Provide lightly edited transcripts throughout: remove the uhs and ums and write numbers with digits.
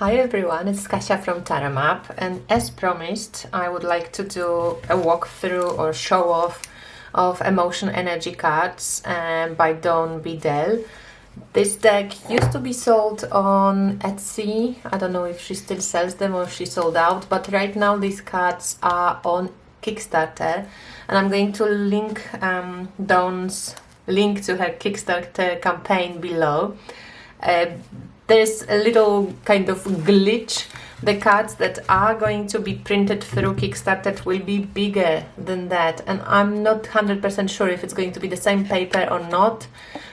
Hi everyone, it's Kasia from Taramap, and as promised, I would like to do a walkthrough or show off of Emotion Energy cards by Beedell. This deck used to be sold on Etsy. I don't know if she still sells them or she sold out, but right now these cards are on Kickstarter, and I'm going to link Dawn's link to her Kickstarter campaign below. There's a little kind of glitch. The cards that are going to be printed through Kickstarter will be bigger than that, and I'm not 100% sure if it's going to be the same paper or not.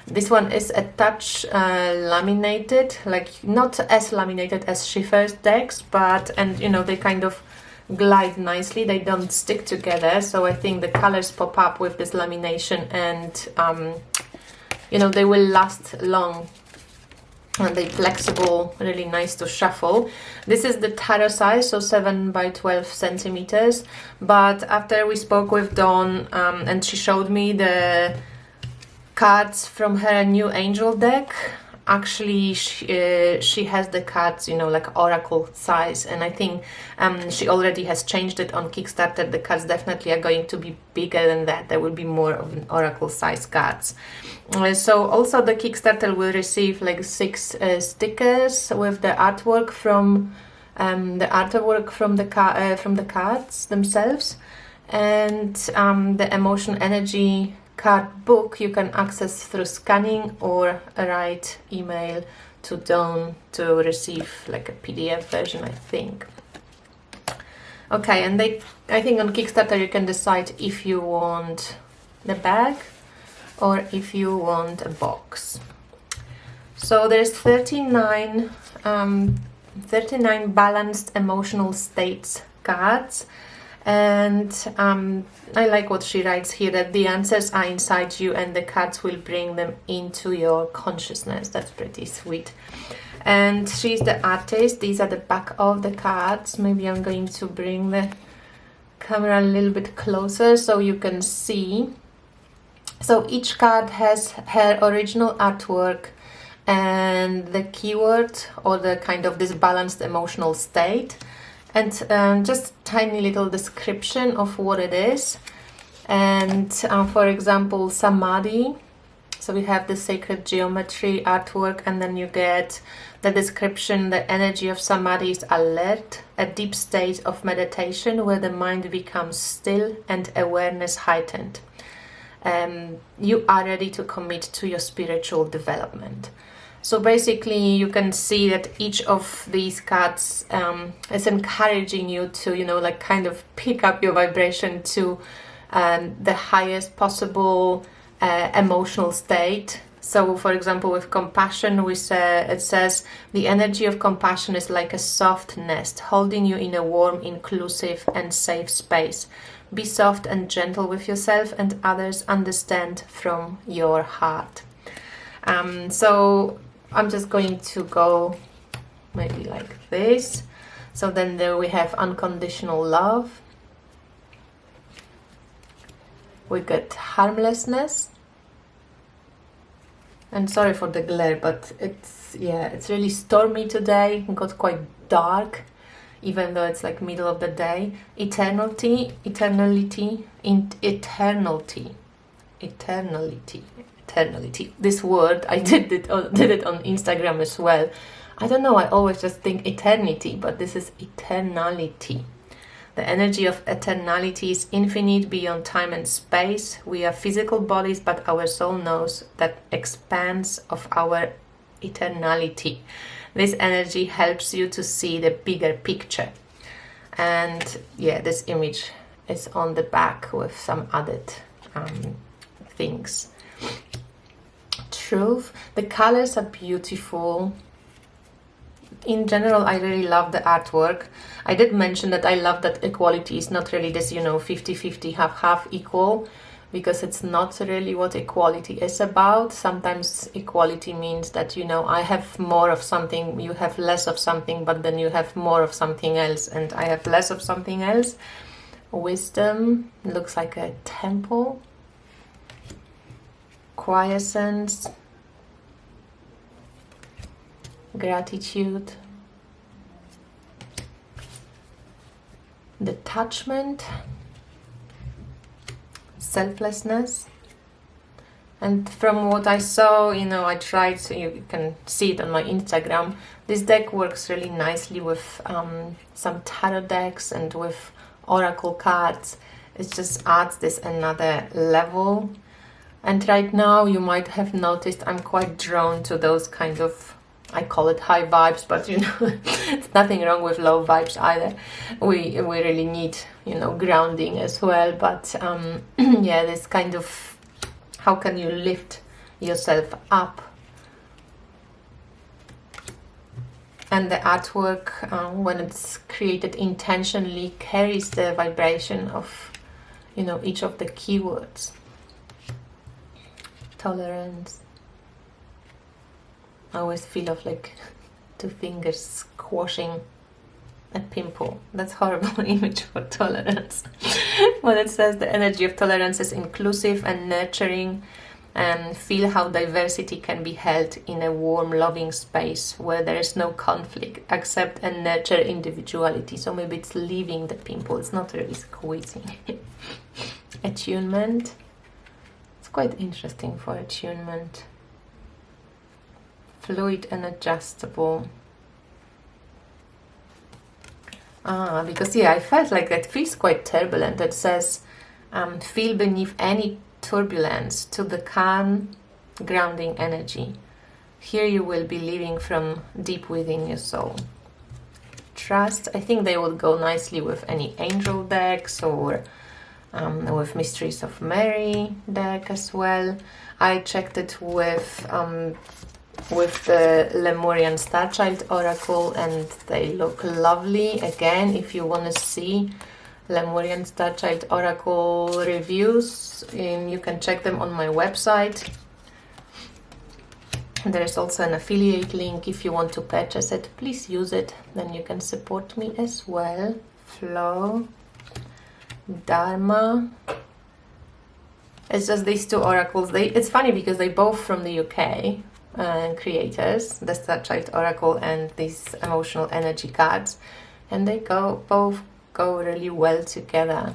This one is a touch laminated, like not as laminated as Schiffer's decks, but they kind of glide nicely. They don't stick together, so I think the colors pop up with this lamination, and they will last long. And they're flexible, really nice to shuffle. This is the tarot size, so 7 by 12 centimeters. But after we spoke with Dawn and she showed me the cards from her new angel deck, actually she has the cards, like oracle size, and I think she already has changed it on Kickstarter. The cards definitely are going to be bigger than that. There will be more of an oracle size cards. So also the Kickstarter will receive like 6 stickers with the artwork from the cards themselves, and the Emotion Energy card book you can access through scanning or write email to Dawn to receive like a PDF version, I think. Okay, and I think on Kickstarter you can decide if you want the bag or if you want a box. So there's 39 balanced emotional states cards, and I like what she writes here, that the answers are inside you and the cards will bring them into your consciousness. That's pretty sweet. And she's the artist. These are the back of the cards. Maybe I'm going to bring the camera a little bit closer so you can see. So each card has her original artwork and the keyword or the kind of this balanced emotional state, and just tiny little description of what it is. And for example, samadhi. So we have the sacred geometry artwork, and then you get the description: the energy of samadhi is alert, a deep state of meditation where the mind becomes still and awareness heightened. You are ready to commit to your spiritual development. So basically you can see that each of these cards is encouraging you to, kind of pick up your vibration to the highest possible emotional state. So for example, with compassion, it says, the energy of compassion is like a soft nest, holding you in a warm, inclusive and safe space. Be soft and gentle with yourself and others. Understand from your heart. So I'm just going to go maybe like this. So then there we have unconditional love. We get harmlessness. And sorry for the glare, but it's really stormy today. It got quite dark, even though it's like middle of the day. Eternality. This word, I did it on Instagram as well. I don't know, I always just think eternity, but this is eternality. The energy of eternality is infinite, beyond time and space. We are physical bodies, but our soul knows that expanse of our eternality. This energy helps you to see the bigger picture. And this image is on the back with some added things. Truth. The colors are beautiful. In general, I really love the artwork. I did mention that I love that equality is not really this, 50-50, half-half equal, because it's not really what equality is about. Sometimes equality means that, I have more of something, you have less of something, but then you have more of something else, and I have less of something else. Wisdom looks like a temple. Quiescence. Gratitude. detachment, selflessness. And from what I saw, I tried, so you can see it on my Instagram. This deck works really nicely with some tarot decks and with oracle cards. It just adds this another level. And right now you might have noticed I'm quite drawn to those kind of, I call it high vibes, but it's nothing wrong with low vibes either. We really need, grounding as well. But yeah, this kind of, how can you lift yourself up? And the artwork, when it's created intentionally, carries the vibration of, each of the keywords. Tolerance. I always feel of like 2 fingers squashing a pimple. That's horrible image for tolerance. But it says the energy of tolerance is inclusive and nurturing, and feel how diversity can be held in a warm, loving space where there is no conflict. Accept and nurture individuality. So maybe it's leaving the pimple. It's not really squeezing. Attunement. It's quite interesting for attunement. Fluid and adjustable. Because I felt like that feels quite turbulent. It says, feel beneath any turbulence to the calm, grounding energy. Here you will be living from deep within your soul. Trust. I think they would go nicely with any angel decks or with Mysteries of Mary deck as well. I checked it with the Lemurian Starchild Oracle, and they look lovely. Again, if you want to see Lemurian Starchild Oracle reviews, you can check them on my website. There is also an affiliate link. If you want to purchase it, please use it, then you can support me as well. Flow, Dharma. It's just these 2 oracles. It's funny because they both from the UK creators, the Starchild Oracle and these emotional energy cards, and they both go really well together.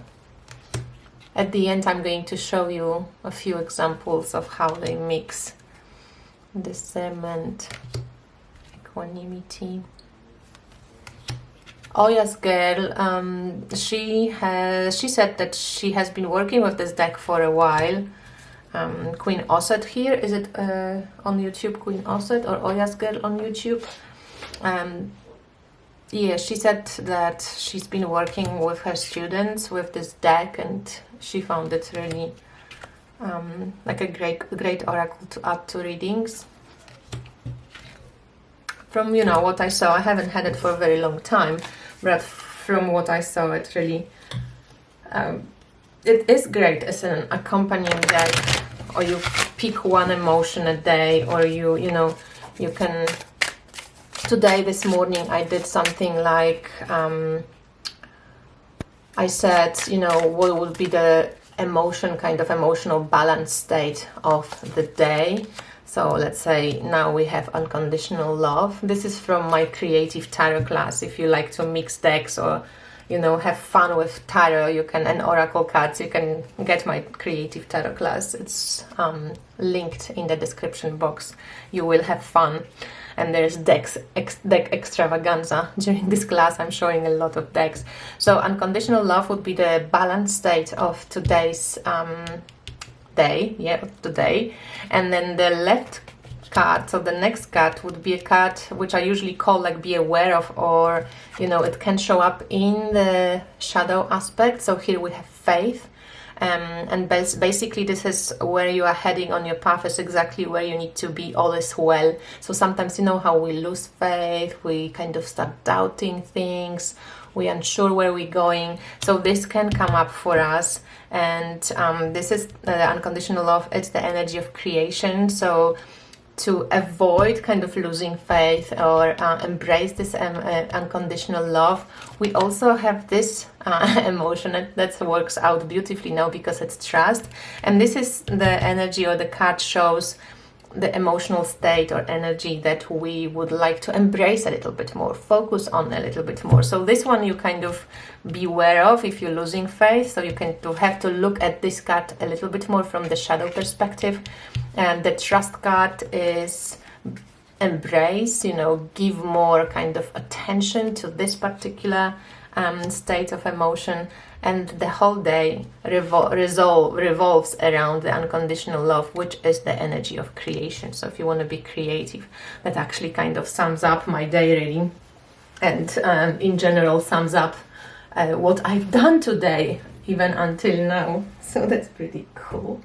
At the end I'm going to show you a few examples of how they mix. Discernment, equanimity. Oya's girl, she said that she has been working with this deck for a while. Queen Osset here, is it on YouTube, Queen Osset, or Oya's girl on YouTube? Yeah, she said that she's been working with her students with this deck, and she found it really like a great oracle to add to readings. From what I saw, I haven't had it for a very long time, but from what I saw, it really it is great as an accompanying deck, or you pick one emotion a day, or you can. Today, this morning, I did something like I said, what would be the emotional balance state of the day. So let's say now we have unconditional love. This is from my creative tarot class. If you like to mix decks or have fun with tarot, and oracle cards, you can get my creative tarot class. It's linked in the description box. You will have fun. And there's deck extravaganza. During this class, I'm showing a lot of decks. So unconditional love would be the balance state of today's today. And then the left card, so the next card would be a card which I usually call like be aware of, or it can show up in the shadow aspect. So here we have faith. And basically this is where you are heading on your path, is exactly where you need to be, all is well. So sometimes how we lose faith, we kind of start doubting things, we're unsure where we're going. So this can come up for us, and this is unconditional love. It's the energy of creation. So to avoid kind of losing faith or embrace this unconditional love, we also have this emotion that works out beautifully now because it's trust. And this is the energy, or the card shows the emotional state or energy that we would like to embrace a little bit more, focus on a little bit more. So this one you kind of beware of if you're losing faith. So you can have to look at this card a little bit more from the shadow perspective. And the trust card is embrace, you know, give more kind of attention to this particular state of emotion. And the whole day revolves around the unconditional love, which is the energy of creation. So if you want to be creative, that actually kind of sums up my day really, and in general sums up what I've done today, even until now. So that's pretty cool.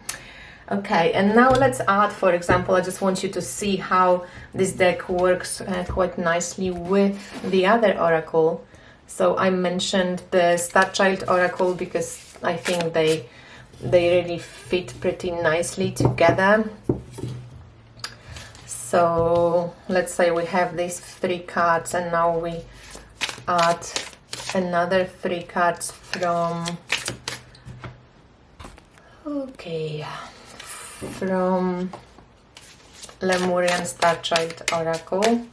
Okay, and now let's add, for example, I just want you to see how this deck works quite nicely with the other oracle. So I mentioned the Star Child oracle because I think they really fit pretty nicely together. So let's say we have these 3 cards, and now we add another 3 cards from Lemurian Star Child oracle.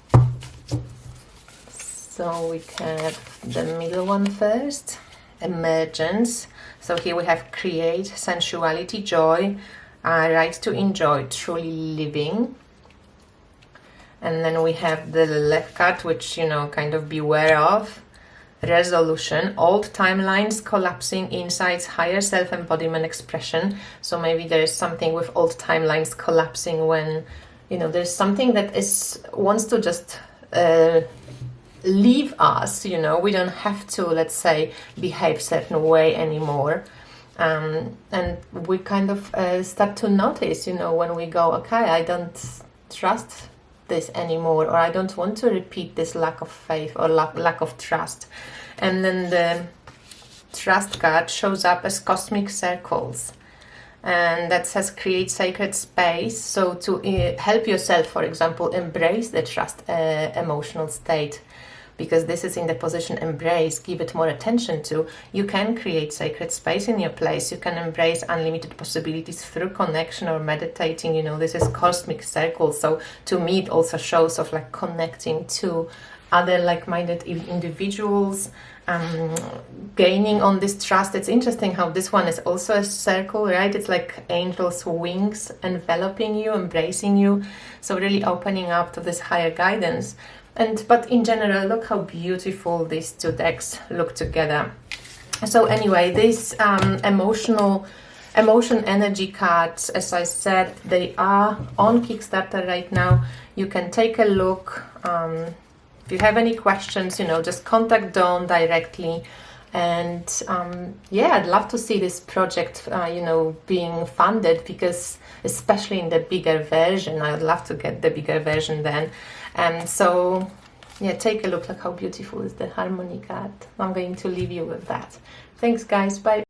So we can have the middle one first, emergence. So here we have create, sensuality, joy, right to enjoy, truly living. And then we have the left card, which, you know, kind of beware of, resolution, old timelines collapsing, insights, higher self-embodiment, expression. So maybe there's something with old timelines collapsing when, you know, there's something that wants to just leave us, you know, we don't have to, let's say, behave certain way anymore. And we kind of start to notice, you know, when we go, okay, I don't trust this anymore, or I don't want to repeat this lack of faith or lack of trust. And then the trust card shows up as cosmic circles, and that says create sacred space. So to help yourself, for example, embrace the trust emotional state, because this is in the position embrace, give it more attention to, you can create sacred space in your place. You can embrace unlimited possibilities through connection or meditating. You know, this is cosmic circle. So to me, it also shows of like connecting to other like-minded individuals, gaining on this trust. It's interesting how this one is also a circle, right? It's like angels' wings enveloping you, embracing you. So really opening up to this higher guidance. But in general, look how beautiful these 2 decks look together. So anyway, these emotion energy cards, as I said, they are on Kickstarter right now. You can take a look. If you have any questions, you know, just contact Dawn directly. And yeah, I'd love to see this project, you know, being funded, because especially in the bigger version, I'd love to get the bigger version then. And so, yeah, take a look. Look how beautiful is the harmony card. I'm going to leave you with that. Thanks, guys. Bye.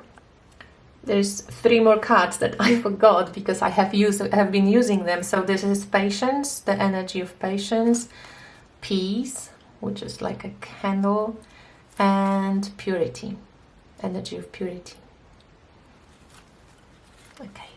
There's 3 more cards that I forgot because I have been using them. So this is patience, the energy of patience, peace, which is like a candle, and purity, energy of purity. Okay.